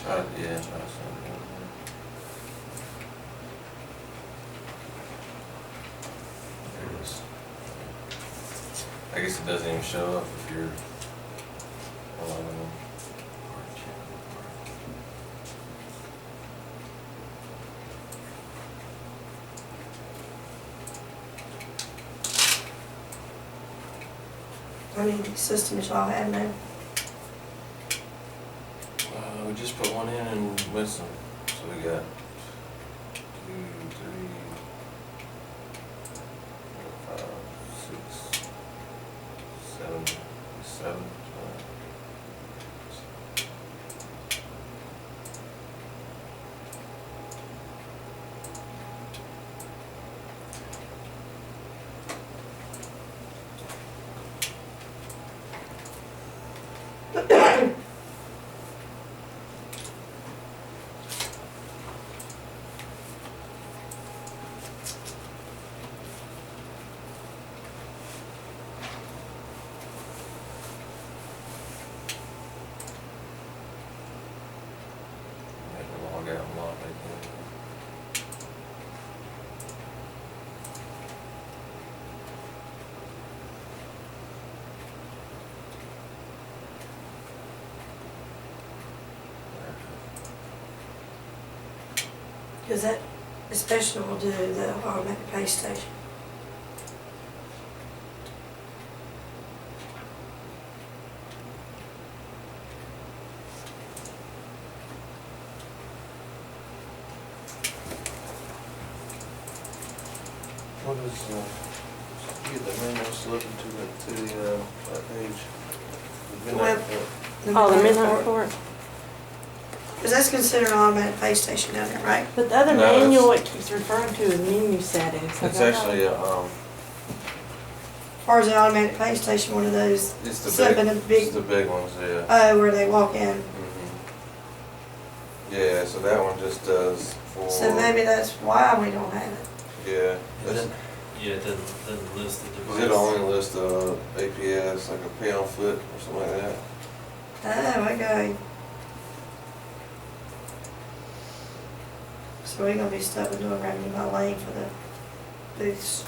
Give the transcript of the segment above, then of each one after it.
Yeah, try something. There it is. I guess it doesn't even show up if you're. How many systems y'all have now? We just put one in and Winston, so we got 2, 3, 4, 5, 6, 7, 7. Log out and log back in. Because that especially will do the automatic pay station. What is, get the memo slip to that page? The midnight report. Oh, the midnight report. Because that's considered an automatic pay station down there, right? But the other No, manual it keeps referring to is menu settings. It's actually As far as the automatic pay station, one of those, it's the Slip big, in a big- it's the big ones, yeah. where they walk in. Yeah, so that one just does for. So maybe that's why we don't have it. Yeah. It that's- doesn't, yeah, it doesn't list the Cause device. it only lists APS, like a pay on foot or something like that. Oh, okay. So we're gonna be stuck with doing revenue by lane for the booths.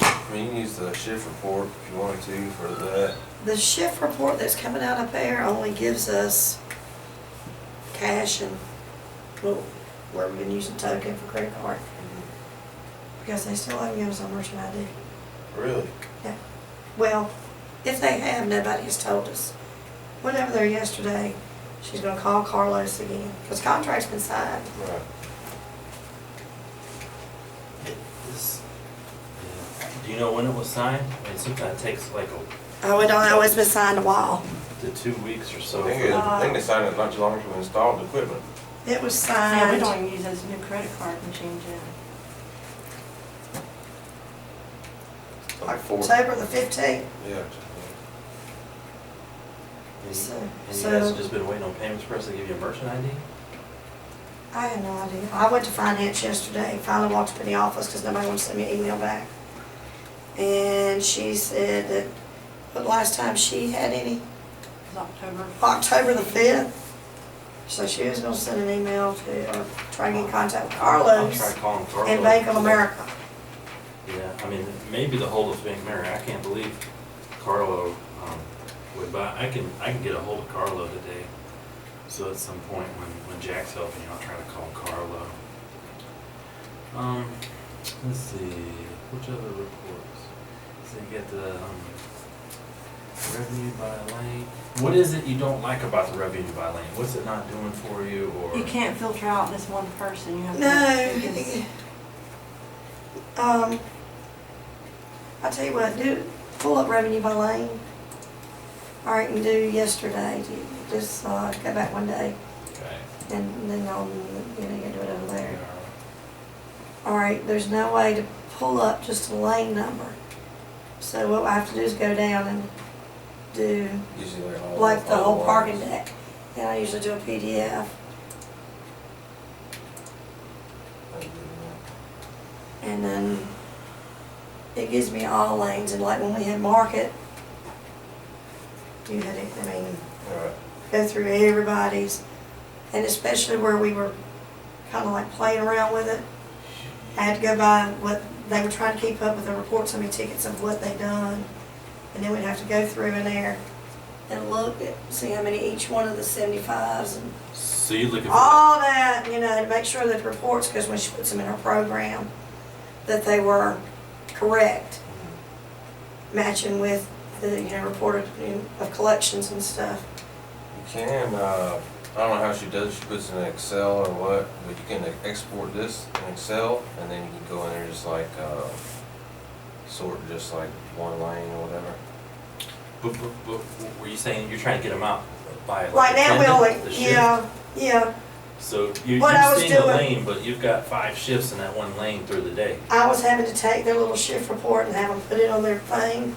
I mean, you can use the shift report if you wanted to for that. The shift report that's coming out up there only gives us cash and, well, where we've been using token for credit card. Because they still haven't given us our merchant ID. Really? Yeah. Well, if they have, nobody has told us. Went over there yesterday. She's gonna call Carlos again, because contract's been signed. Right. Do you know when it was signed? I mean, sometimes it takes like Oh, it don't know, it's been signed a while. to 2 weeks or so. I think they signed it not too long after we installed the equipment. It was Yeah, we signed. don't even use those new credit card machines yet. Like 4. October the 15th. Yeah. And So- you so- guys have just been waiting on Payment Express to give you a merchant ID? I have no idea. I went to finance yesterday, finally walked up in the office because nobody wanted to send me an email back. And she said that, the last time she had any, It was October. October the 5th. So she was gonna send an email to, or try to get in contact with I'll Carlos try calling Carlos. and Bank of America. Yeah, I mean, maybe the hold of Bank of America. I can't believe Carlo would buy. I can get a hold of Carlo today. So at some point when Jack's helping you, I'll try to call Carlo. Let's see, which other reports? So you get the revenue by lane. What is it you don't like about the revenue by lane? What's it not doing for you, or? You can't filter out this one person. You have to. No. I tell you what, pull up revenue by lane. Or you can do yesterday, just go back one day Okay. and then you can do it over there. All right, there's no way to pull up just a lane number. So what I have to do is go down and do Usually like the whole lines. parking deck. And I usually do a PDF. And then it gives me all lanes, and like when we had market, You had it, I mean, All right. go through everybody's, and especially where we were kind of like playing around with it. I had to go by what, they were trying to keep up with the reports, how many tickets of what they done. And then we'd have to go through in there and look at, see how many each one of the 75s and So you're looking for, all that, you know, to make sure that the reports, because when she puts them in her program, that they were correct, matching with the, you know, reported of collections and stuff. You can, I don't know how she does, she puts it in Excel or what, but you can export this in Excel, and then you can go in there just like, sort just like one lane or whatever. but were you saying you're trying to get them out by like Right now, we only, attendant, the shift? yeah. So What I you're was seeing the doing- lane, but you've got 5 shifts in that one lane through the day. I was having to take their little shift report and have them put it on their thing,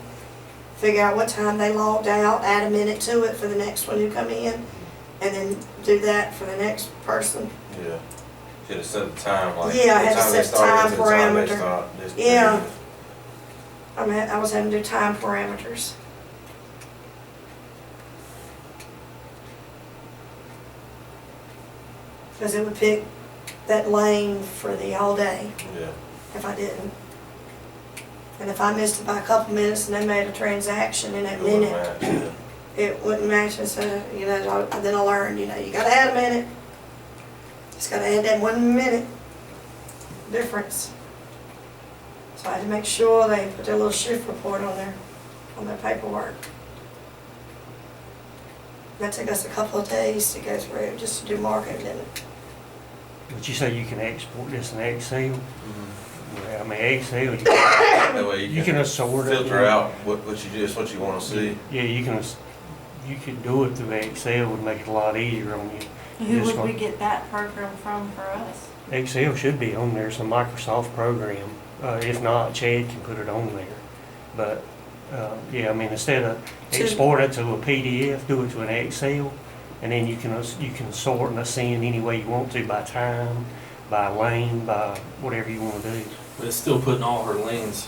figure out what time they logged out, add a minute to it for the next one who come in, and then do that for the next person. Yeah. Should have set the time, like, Yeah, I what had to time they set started time to the time they parameter. stopped. Just- Yeah. I was having to do time parameters. Because it would pick that lane for the all day Yeah. if I didn't. And if I missed it by a couple minutes and they made a transaction in that It wouldn't minute, match, yeah. it wouldn't match. And so, you know, then I learned, you know, you gotta add a minute. Just gotta add that 1 minute difference. So I had to make sure they put their little shift report on their paperwork. That took us a couple of days to go through, just to do market limit. But you say you can export this in Excel? Mhm. Well, I mean, Excel, you That way you can assort it. filter out what you just, what you wanna see. Yeah, you can do it through Excel, would make it a lot easier on you. Who Just would we like- get that program from for us? Excel should be on there, some Microsoft program. If not, Chad can put it on there. But, yeah, I mean, instead of export it to a PDF, do it to an Excel, and then you can sort and assign any way you want to, by time, by lane, by whatever you want to do. But it's still putting all her lanes,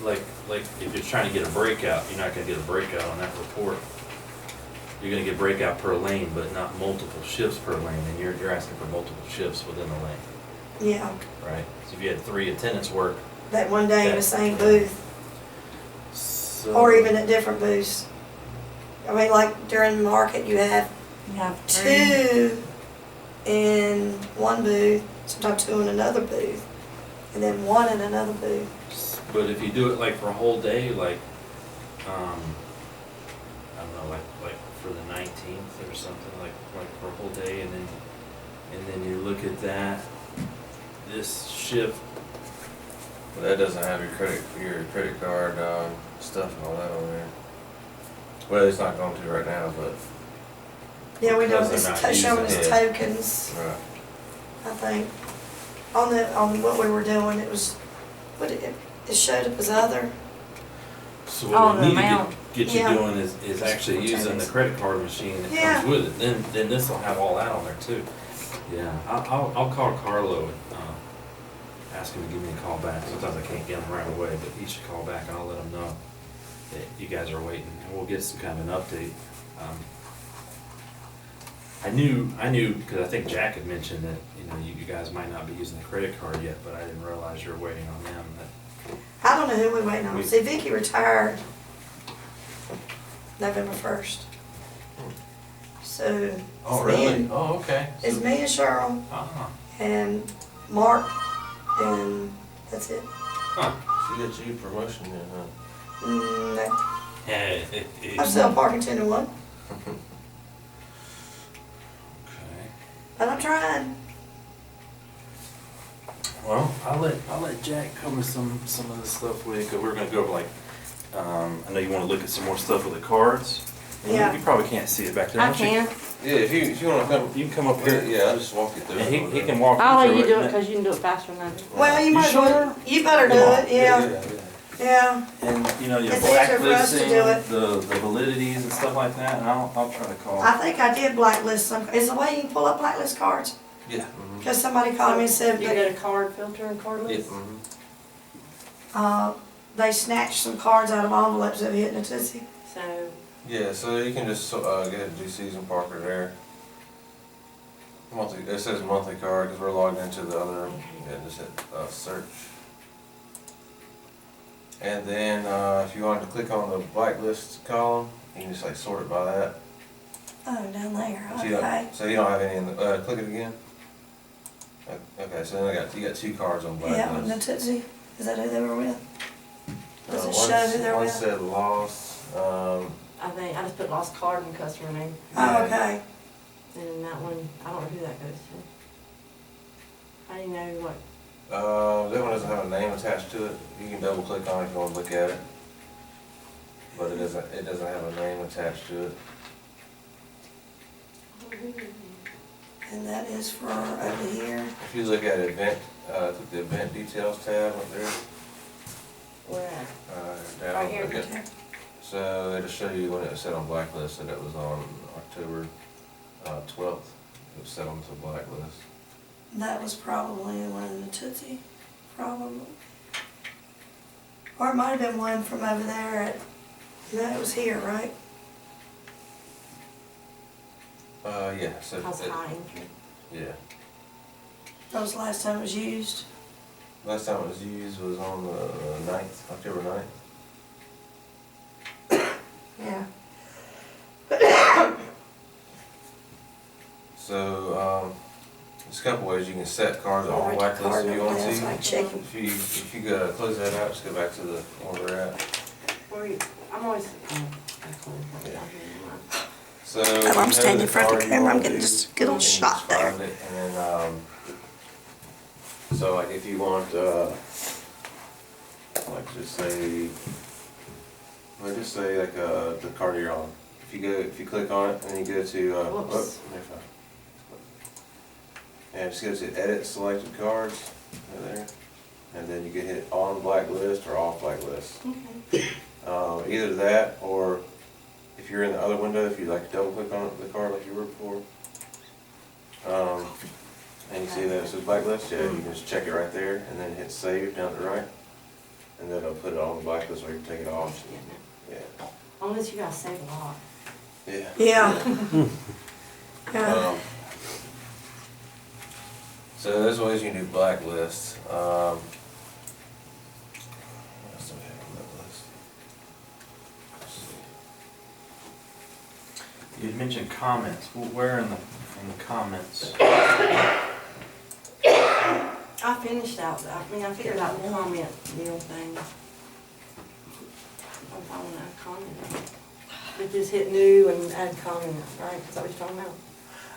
like if you're trying to get a breakout, you're not gonna get a breakout on that report. You're gonna get breakout per lane, but not multiple shifts per lane, and you're asking for multiple shifts within the lane, Yeah, right? So if you had 3 attendants work, that one day in the same booth, so. or even at different booths. I mean, like during the market, you have You have 3. 2 in one booth, sometimes 2 in another booth, and then 1 in another booth. But if you do it like for a whole day, like, I don't know, like for the 19th or something, like for a whole day, and then you look at that, this shift, But that doesn't have your credit card, stuff and all that on there. Well, it's not going to right now, but, Yeah, we know Because it's they're not showing using us it. tokens, right. I think. On what we were doing, it was, it showed up as other. so Oh, what the we need to amount. get you Yeah. doing is actually using the credit card machine that Yeah. comes with it, then this will have all that on there too. Yeah, I'll call Carlo and, ask him to give me a call back. Sometimes I can't get him right away, but he should call back and I'll let him know that you guys are waiting, and we'll get some kind of an update. I knew, because I think Jack had mentioned that, you know, you guys might not be using the credit card yet, but I didn't realize you were waiting on them. I don't know who we're waiting on. We- See, Vicky retired November 1st. So, Oh, it's me really? and- Oh, okay. it's me and Cheryl Ah, and Mark, and that's it. huh. She got you a promotion then, huh? No, Yeah, I'm still Parkington in one, okay. but I'm trying. Well, I'll let Jack cover some of this stuff with you, because we're gonna go over like, I know you wanna look at some more stuff with the cards. And Yeah. You probably can't see it back there. I Why don't you- can. Yeah, if you wanna come, You can come up here. yeah, I'll just walk you through And it. he can walk I'll let through you do it and- because you can do it faster than I do. Well, you You might as well, sure? you better do Come on. it, yeah, yeah. And, you know, your It's easier for us to blacklisting, do it. the validities and stuff like that, and I'll try to call. I think I did blacklist some, is the way you can pull up blacklist cards? Yeah. Because somebody called me and said You that, get a card filter and card Yeah. list? they snatched some cards out of envelopes that were hitting a Tootsie. So Yeah, so you can just, go ahead and do season parker there. Monthly, it says monthly card, because we're logged into the other, yeah, just hit, search. And then, if you wanted to click on the blacklist column, you can just like sort it by that. Oh, down there, So you don't- okay. So you don't have any in the, click it again. Okay, so then you got 2 cards on Yeah, with the blacklist. Tootsie, is that who they were with? Does it One show who they're one with? said lost, I think, I just put lost card and customer name, Oh, yeah. okay. and then that one, I don't know who that goes to. How do you know what, that one doesn't have a name attached to it. You can double click on it if you want to look at it. But it doesn't have a name attached to it. And that is for over here. If you look at event, click the event details tab up there. where at? Down, Right here. okay. Okay. So it'll show you when it was set on blacklist, that it was on October 12th. It was set on to blacklist. That was probably one of the Tootsie, probably. Or it might have been one from over there at, no, it was here, right? Yeah, so, How's high entry? yeah. That was the last time it was used. Last time it was used was on the 9th, October 9th. Yeah. So, there's a couple ways you can set cards on Right, blacklist card if you want number, to. like checking. If you go close that out, just go back to the one we're at. Where you, I'm always, that's one. Yeah. Yeah. So. Oh, you I'm know standing in front of the card you camera, I'm want getting to, just a good old you can shot there. describe it, and then, so like if you want, like just say, well, just say like, the card you're on. If you click on it and you go to, Whoops. oh, never mind. And just go to edit selected cards, right there. And then you can hit on blacklist or off blacklist. Okay. Either that, or if you're in the other window, if you like double click on the card like you were before. And you see that it says blacklist, yeah, you can just check it right there and then hit save down to the right. And then it'll put it on the blacklist or you can take it off. Yeah. On this, you gotta save a lot. Yeah. Yeah. Yeah. So there's ways you can do blacklists. What else do we have on that list? Let's see. You'd mentioned comments. Where in the comments? I finished out, I figured out the comment deal thing. If I wanna add comment. But just hit new and add comment, right? Is that what you're talking about?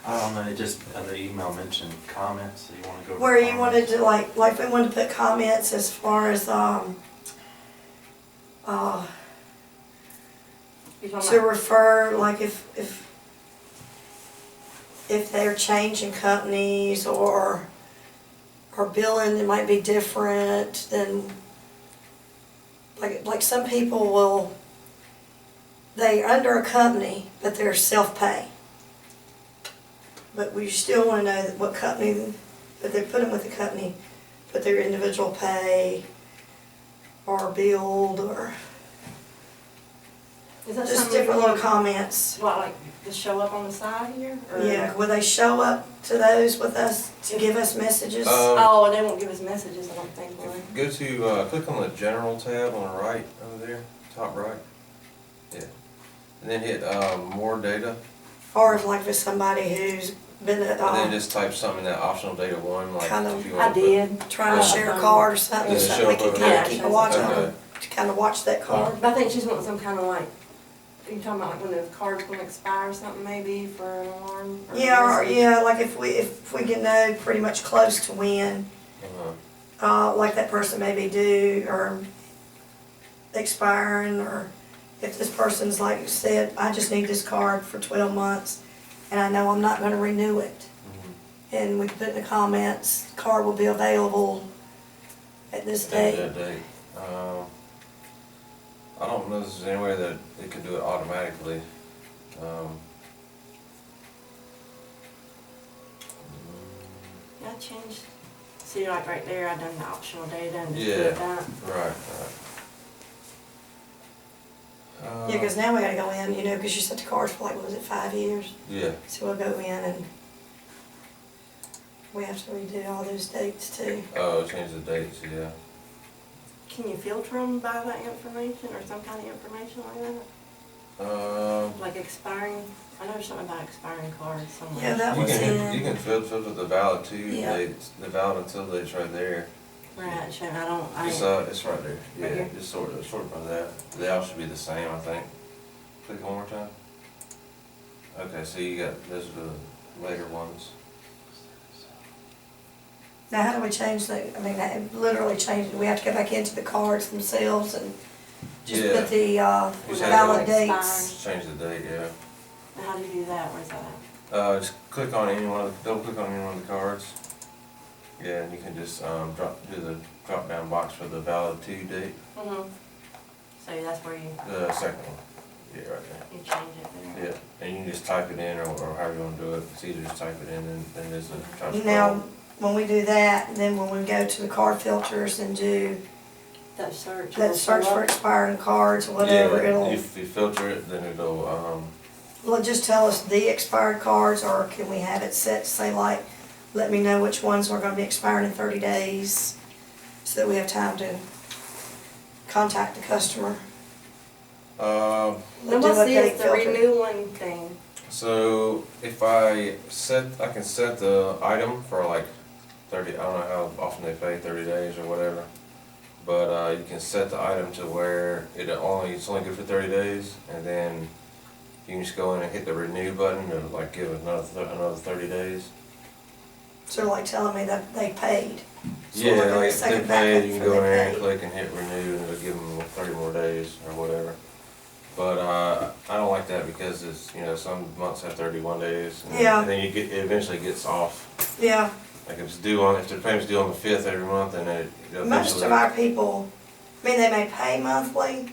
I don't know, it just, the email mentioned comments, so you wanna go. to Where you wanted comments. to like we wanted to put comments as far as, You're talking to about, refer, like if they're changing companies or billing, it might be different than, like some people will, they're under a company, but they're self-pay. But we still wanna know what company, if they put them with the company, put their individual pay or billed or is that just something different little you, comments. what, like, just show up on the side here? Or- Yeah, will they show up to those with us to give us messages? Oh, and they won't give us messages, I don't think, will they? Go to, click on the general tab on the right over there, top right. Yeah. And then hit, more data. Or if like if it's somebody who's been And then just type something in that optional data one, like Kind of- if you I want to put. did. trying to share a card or something, Does it so show we up can over kind there? of keep a watch on Okay. them, to kind of watch that card. But I think she's wanting some kind of like, you talking about like when the card's gonna expire or something maybe for an alarm? Or Yeah, or, message? yeah, like if we can know pretty much close to when, like that person maybe due or expiring, or if this person's like you said, I just need this card for 12 months and I know I'm not gonna renew it. Mhm. And we can put in the comments, card will be available at this date. That date. I don't know if there's any way that it can do it automatically. I changed, see like right there, I done the optional data and just Yeah. put that. Right, Yeah, cause now we gotta go in, you know, cause you set the cards for like, what was it, 5 years? Yeah, So we'll go in and we have to redo all those dates too. oh, change the dates, yeah. Can you filter them by that information or some kind of information like that? Like expiring, I know there's something about expiring cards somewhere. Yeah, that You was can, you in, can filter the valid too, Yeah. the valid until date's right there. Right, sure, It's right there, Right yeah, here? just sort by that. They all should be the same, I think. Click one more time. Okay, so you got, those are the later ones. now how do we change the, I mean, that literally changed, we have to go back into the cards themselves and just Yeah. put the, Just valid have it dates. Just change the date, yeah. And how do you do that? Where's that at? Just click on any one of the, double click on any one of the cards. Yeah, and you can just, do the drop down box for the valid to date, Mm-hmm. So that's where you the second one. Yeah, right there. change it there. Yeah, and you can just type it in or however you wanna do it. It's easier to type it in than it is to try to Now, spell. when we do that, then when we go to the card filters and do That search. that search for expiring cards or whatever, Yeah, it'll, if you filter it, then it'll, will it just tell us the expired cards, or can we have it set, say like, let me know which ones are gonna be expiring in 30 days, so that we have time to contact the customer? Now Do what's update the filter. renewing thing? so if I can set the item for like 30, I don't know how often they pay, 30 days or whatever. But, you can set the item to where it's only good for 30 days, and then you can just go in and hit the renew button and like give it another 30 days. So like telling me that they paid. So Yeah, look at the like if they second paid, backup you can for go in they there and paid. click and hit renew, and it'll give them 30 more days or whatever. But I don't like that because it's, some months have 31 days. Yeah. And then it eventually gets off. Yeah, Like if the payment's due on the 5th every month, then it most eventually. of our people, I mean, they may pay monthly,